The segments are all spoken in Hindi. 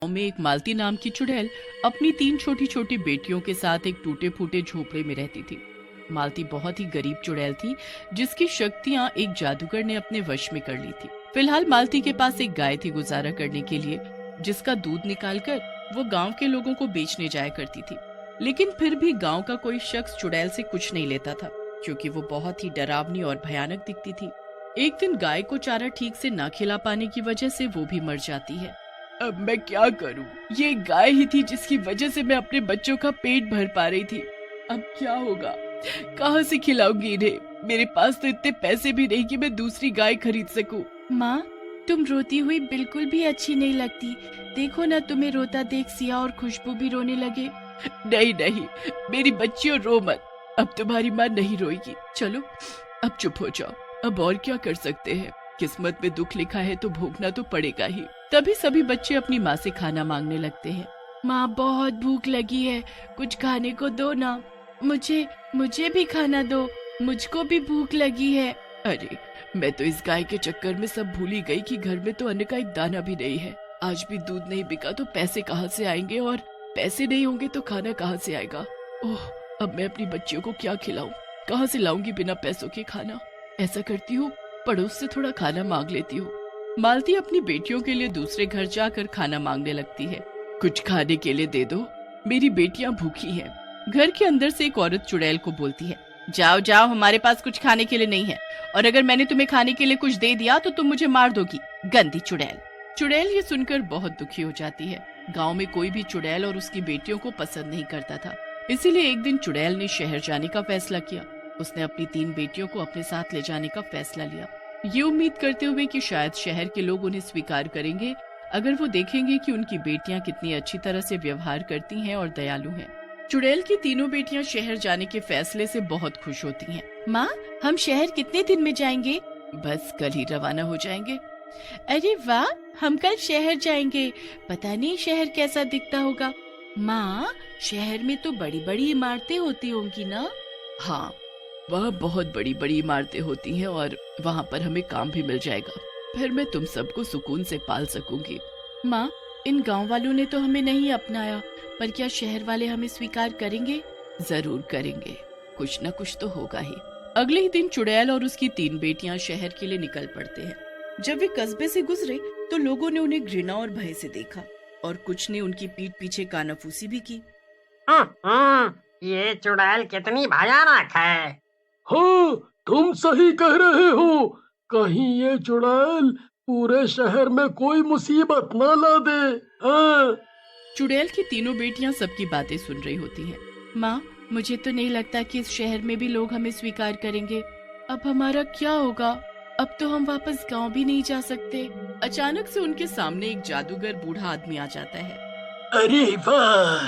गांव में एक मालती नाम की चुड़ैल अपनी 3 छोटी छोटी बेटियों के साथ एक टूटे फूटे झोपड़े में रहती थी। मालती बहुत ही गरीब चुड़ैल थी, जिसकी शक्तियां एक जादूगर ने अपने वश में कर ली थी। फिलहाल मालती के पास एक गाय थी गुजारा करने के लिए, जिसका दूध निकालकर वो गांव के लोगों को बेचने जाया करती थी। लेकिन फिर भी गांव का कोई शख्स चुड़ैल से कुछ नहीं लेता था, क्योंकि वो बहुत ही डरावनी और भयानक दिखती थी। एक दिन गाय को चारा ठीक से ना खिला पाने की वजह से वो भी मर जाती है। अब मैं क्या करूं? ये गाय ही थी जिसकी वजह से मैं अपने बच्चों का पेट भर पा रही थी। अब क्या होगा? कहां से खिलाऊंगी इन्हें? मेरे पास तो इतने पैसे भी नहीं कि मैं दूसरी गाय खरीद सकूं। माँ, तुम रोती हुई बिल्कुल भी अच्छी नहीं लगती। देखो ना, तुम्हें रोता देख सिया और खुशबू भी रोने लगे। नहीं नहीं, मेरी बच्चियों रो मत। अब तुम्हारी माँ नहीं रोएगी। चलो अब चुप हो जाओ। अब और क्या कर सकते हैं? किस्मत में दुख लिखा है तो भोगना तो पड़ेगा ही। तभी सभी बच्चे अपनी माँ से खाना मांगने लगते हैं। माँ, बहुत भूख लगी है, कुछ खाने को दो ना। मुझे भी खाना दो, मुझको भी भूख लगी है। अरे, मैं तो इस गाय के चक्कर में सब भूल ही गई कि घर में तो अन्न का एक दाना भी नहीं है। आज भी दूध नहीं बिका तो पैसे कहाँ से आएंगे, और पैसे नहीं होंगे तो खाना कहाँ से आएगा? ओह, अब मैं अपनी बच्चियों को क्या खिलाऊं? कहाँ से लाऊंगी बिना पैसों के खाना? ऐसा करती हूँ, पड़ोस से थोड़ा खाना मांग लेती हूँ। मालती अपनी बेटियों के लिए दूसरे घर जाकर खाना मांगने लगती है। कुछ खाने के लिए दे दो, मेरी बेटियां भूखी हैं। घर के अंदर से एक औरत चुड़ैल को बोलती है, जाओ जाओ, हमारे पास कुछ खाने के लिए नहीं है, और अगर मैंने तुम्हें खाने के लिए कुछ दे दिया तो तुम मुझे मार दोगी, गंदी चुड़ैल। चुड़ैल ये सुनकर बहुत दुखी हो जाती है। गाँव में कोई भी चुड़ैल और उसकी बेटियों को पसंद नहीं करता था। इसीलिए एक दिन चुड़ैल ने शहर जाने का फैसला किया। उसने अपनी 3 बेटियों को अपने साथ ले जाने का फैसला लिया, ये उम्मीद करते हुए कि शायद शहर के लोग उन्हें स्वीकार करेंगे अगर वो देखेंगे कि उनकी बेटियां कितनी अच्छी तरह से व्यवहार करती हैं और दयालु हैं। चुड़ैल की तीनों बेटियां शहर जाने के फैसले से बहुत खुश होती हैं। माँ, हम शहर कितने दिन में जाएंगे? बस कल ही रवाना हो जाएंगे। अरे वाह, हम कल शहर जाएंगे। पता नहीं शहर कैसा दिखता होगा। माँ, शहर में तो बड़ी बड़ी इमारतें होती होंगी ना? हाँ, वह बहुत बड़ी बड़ी इमारतें होती हैं और वहाँ पर हमें काम भी मिल जाएगा। फिर मैं तुम सबको सुकून से पाल सकूंगी। माँ, इन गांव वालों ने तो हमें नहीं अपनाया, पर क्या शहर वाले हमें स्वीकार करेंगे? जरूर करेंगे, कुछ न कुछ तो होगा ही। अगले ही दिन चुड़ैल और उसकी 3 बेटियां शहर के लिए निकल पड़ते हैं। जब वे कस्बे से गुजरे तो लोगों ने उन्हें घृणा और भय से देखा, और कुछ ने उनकी पीठ पीछे कानाफूसी भी की। ये चुड़ैल कितनी भयानक है। हाँ, तुम सही कह रहे हो। कहीं ये चुड़ैल पूरे शहर में कोई मुसीबत ना ला दे। हाँ। चुड़ैल की तीनों बेटियां सबकी बातें सुन रही होती हैं। माँ, मुझे तो नहीं लगता कि इस शहर में भी लोग हमें स्वीकार करेंगे। अब हमारा क्या होगा? अब तो हम वापस गांव भी नहीं जा सकते। अचानक से उनके सामने एक जादूगर बूढ़ा आदमी आ जाता है। अरे वाह,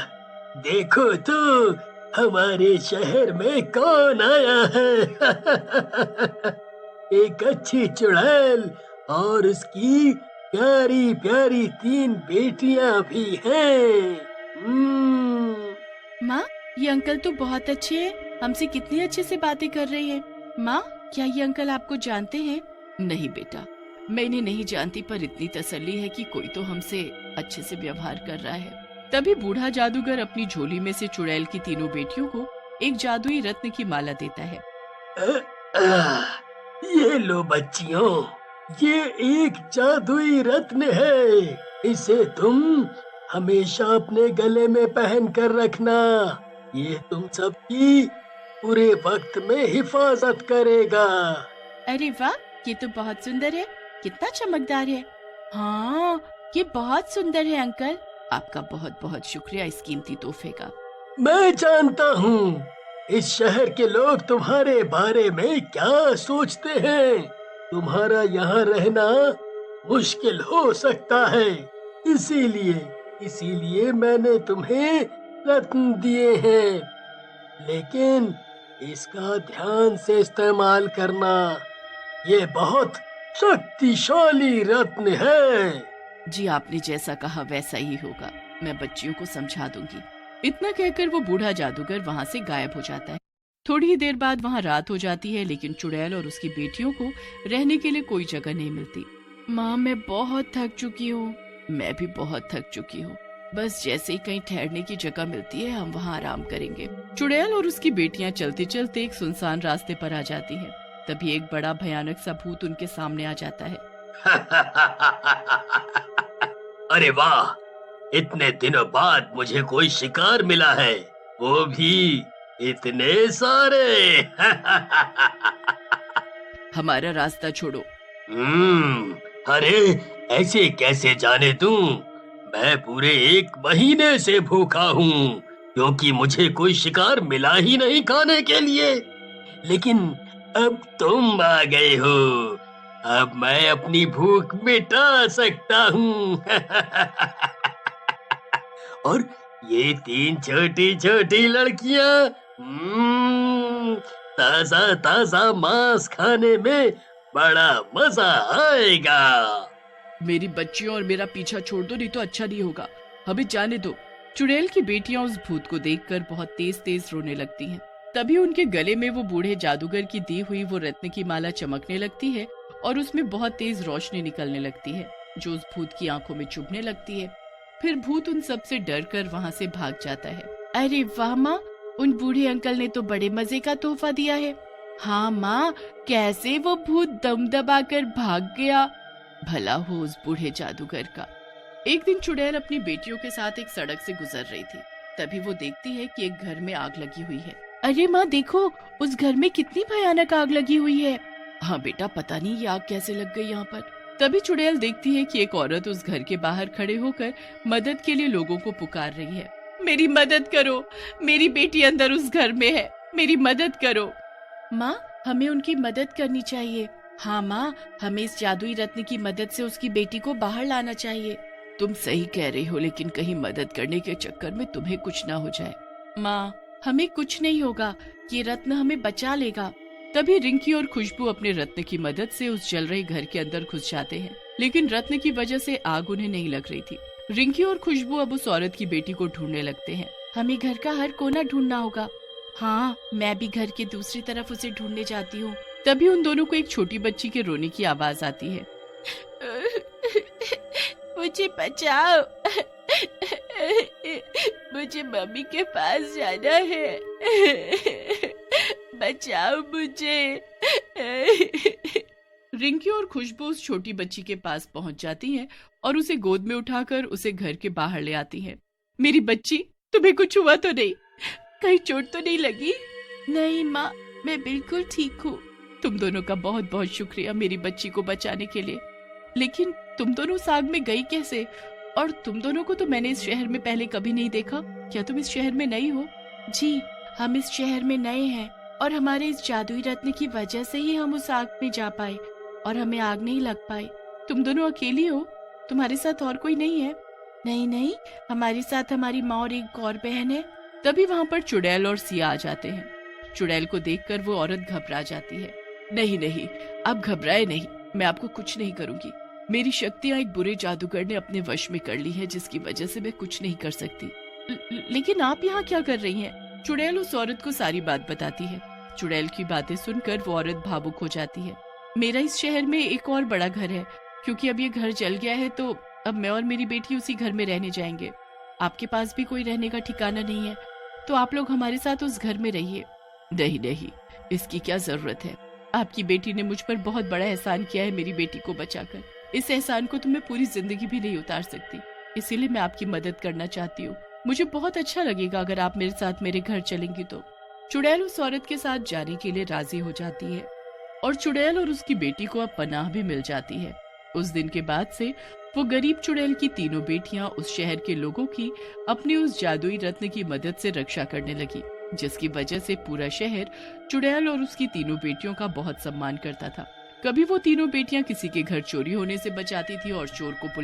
देखो तो हमारे शहर में कौन आया है। एक अच्छी चुड़ैल और उसकी प्यारी प्यारी 3 बेटियां भी हैं। माँ, ये अंकल तो बहुत अच्छे हैं, हमसे कितनी अच्छे से बातें कर रहे हैं। माँ, क्या ये अंकल आपको जानते हैं? नहीं बेटा, मैं इन्हें नहीं जानती, पर इतनी तसल्ली है कि कोई तो हमसे अच्छे से व्यवहार कर रहा है। तभी बूढ़ा जादूगर अपनी झोली में से चुड़ैल की तीनों बेटियों को एक जादुई रत्न की माला देता है। ये लो बच्चियों, ये एक जादुई रत्न है। इसे तुम हमेशा अपने गले में पहन कर रखना। ये तुम सबकी पूरे वक्त में हिफाजत करेगा। अरे वाह, ये तो बहुत सुंदर है। कितना चमकदार है। हाँ, ये बहुत सुंदर है अंकल। आपका बहुत बहुत शुक्रिया इस कीमती तोहफे का। मैं जानता हूँ इस शहर के लोग तुम्हारे बारे में क्या सोचते हैं। तुम्हारा यहाँ रहना मुश्किल हो सकता है, इसीलिए मैंने तुम्हें रत्न दिए हैं। लेकिन इसका ध्यान से इस्तेमाल करना। ये बहुत शक्तिशाली रत्न है। जी, आपने जैसा कहा वैसा ही होगा। मैं बच्चियों को समझा दूंगी। इतना कहकर वो बूढ़ा जादूगर वहाँ से गायब हो जाता है। थोड़ी ही देर बाद वहाँ रात हो जाती है, लेकिन चुड़ैल और उसकी बेटियों को रहने के लिए कोई जगह नहीं मिलती। माँ, मैं बहुत थक चुकी हूँ, मैं भी बहुत थक चुकी हूँ। बस जैसे ही कहीं ठहरने की जगह मिलती है हम वहाँ आराम करेंगे। चुड़ैल और उसकी बेटियां चलते चलते एक सुनसान रास्ते पर आ जाती हैं। तभी एक बड़ा भयानक सा भूत उनके सामने आ जाता है। अरे वाह, इतने दिनों बाद मुझे कोई शिकार मिला है, वो भी इतने सारे। हमारा रास्ता छोड़ो। अरे ऐसे कैसे जाने दूं? मैं पूरे 1 महीने से भूखा हूँ क्योंकि मुझे कोई शिकार मिला ही नहीं खाने के लिए। लेकिन अब तुम आ गए हो, अब मैं अपनी भूख मिटा सकता हूँ। और ये 3 छोटी छोटी लड़कियाँ, ताजा ताजा मांस खाने में बड़ा मजा आएगा। मेरी बच्चियों और मेरा पीछा छोड़ दो, नहीं तो अच्छा नहीं होगा। हमें जाने दो। चुड़ैल की बेटियां उस भूत को देखकर बहुत तेज तेज रोने लगती हैं। तभी उनके गले में वो बूढ़े जादूगर की दी हुई वो रत्न की माला चमकने लगती है और उसमें बहुत तेज रोशनी निकलने लगती है जो उस भूत की आंखों में चुभने लगती है। फिर भूत उन सब से डर कर वहाँ से भाग जाता है। अरे वाह माँ, उन बूढ़े अंकल ने तो बड़े मजे का तोहफा दिया है। हाँ माँ, कैसे वो भूत दम दबाकर भाग गया। भला हो उस बूढ़े जादूगर का। एक दिन चुड़ैल अपनी बेटियों के साथ एक सड़क से गुजर रही थी। तभी वो देखती है कि एक घर में आग लगी हुई है। अरे माँ देखो, उस घर में कितनी भयानक आग लगी हुई है। हाँ बेटा, पता नहीं ये आग कैसे लग गई यहाँ पर। तभी चुड़ैल देखती है कि एक औरत उस घर के बाहर खड़े होकर मदद के लिए लोगों को पुकार रही है। मेरी मदद करो, मेरी बेटी अंदर उस घर में है, मेरी मदद करो। माँ, हमें उनकी मदद करनी चाहिए। हाँ माँ, हमें इस जादुई रत्न की मदद से उसकी बेटी को बाहर लाना चाहिए। तुम सही कह रही हो, लेकिन कहीं मदद करने के चक्कर में तुम्हें कुछ ना हो जाए। माँ, हमें कुछ नहीं होगा, ये रत्न हमें बचा लेगा। तभी रिंकी और खुशबू अपने रत्न की मदद से उस जल रहे घर के अंदर घुस जाते हैं, लेकिन रत्न की वजह से आग उन्हें नहीं लग रही थी। रिंकी और खुशबू अब उस औरत की बेटी को ढूंढने लगते हैं। हमें घर का हर कोना ढूंढना होगा। हाँ, मैं भी घर के दूसरी तरफ उसे ढूंढने जाती हूँ। तभी उन दोनों को एक छोटी बच्ची के रोने की आवाज आती है। मुझे बचाओ, मुझे मम्मी के पास जाना है, बचाओ मुझे। रिंकी और खुशबू उस छोटी बच्ची के पास पहुंच जाती हैं और उसे गोद में उठाकर उसे घर के बाहर ले आती हैं। मेरी बच्ची, तुम्हें कुछ हुआ तो नहीं? कहीं चोट तो नहीं लगी? नहीं माँ, मैं बिल्कुल ठीक हूँ। तुम दोनों का बहुत बहुत शुक्रिया मेरी बच्ची को बचाने के लिए। लेकिन तुम दोनों उस आग में गई कैसे? और तुम दोनों को तो मैंने इस शहर में पहले कभी नहीं देखा। क्या तुम इस शहर में नई हो? जी, हम इस शहर में नए हैं और हमारे इस जादुई रत्न की वजह से ही हम उस आग में जा पाए और हमें आग नहीं लग पाई। तुम दोनों अकेली हो? तुम्हारे साथ और कोई नहीं है? नहीं नहीं, हमारे साथ हमारी माँ और एक और बहन है। तभी वहाँ पर चुड़ैल और सिया आ जाते हैं। चुड़ैल को देखकर वो औरत घबरा जाती है। नहीं नहीं, आप घबराए नहीं, मैं आपको कुछ नहीं करूंगी। मेरी शक्तियाँ एक बुरे जादूगर ने अपने वश में कर ली है, जिसकी वजह से मैं कुछ नहीं कर सकती। लेकिन आप यहाँ क्या कर रही हैं? चुड़ैल उस औरत को सारी बात बताती है। चुड़ैल की बातें सुनकर वो औरत भावुक हो जाती है। मेरा इस शहर में एक और बड़ा घर है, क्योंकि अब ये घर जल गया है तो अब मैं और मेरी बेटी उसी घर में रहने जाएंगे। आपके पास भी कोई रहने का ठिकाना नहीं है, तो आप लोग हमारे साथ उस घर में रहिए। नहीं नहीं, इसकी क्या जरूरत है? आपकी बेटी ने मुझ पर बहुत बड़ा एहसान किया है मेरी बेटी को बचाकर। इस एहसान को तो मैं पूरी जिंदगी भी नहीं उतार सकती, इसीलिए मैं आपकी मदद करना चाहती हूँ। मुझे बहुत अच्छा लगेगा अगर आप मेरे साथ मेरे घर चलेंगी तो। चुड़ैल उस औरत के साथ जाने के लिए राजी हो जाती है और चुड़ैल और उसकी बेटी को अब पनाह भी मिल जाती है। उस दिन के बाद से वो गरीब चुड़ैल की तीनों बेटियां उस शहर के लोगों की अपनी उस जादुई रत्न की मदद से रक्षा करने लगी, जिसकी वजह से पूरा शहर चुड़ैल और उसकी तीनों बेटियों का बहुत सम्मान करता था। कभी वो तीनों बेटियां किसी के घर चोरी होने से बचाती थी और चोर को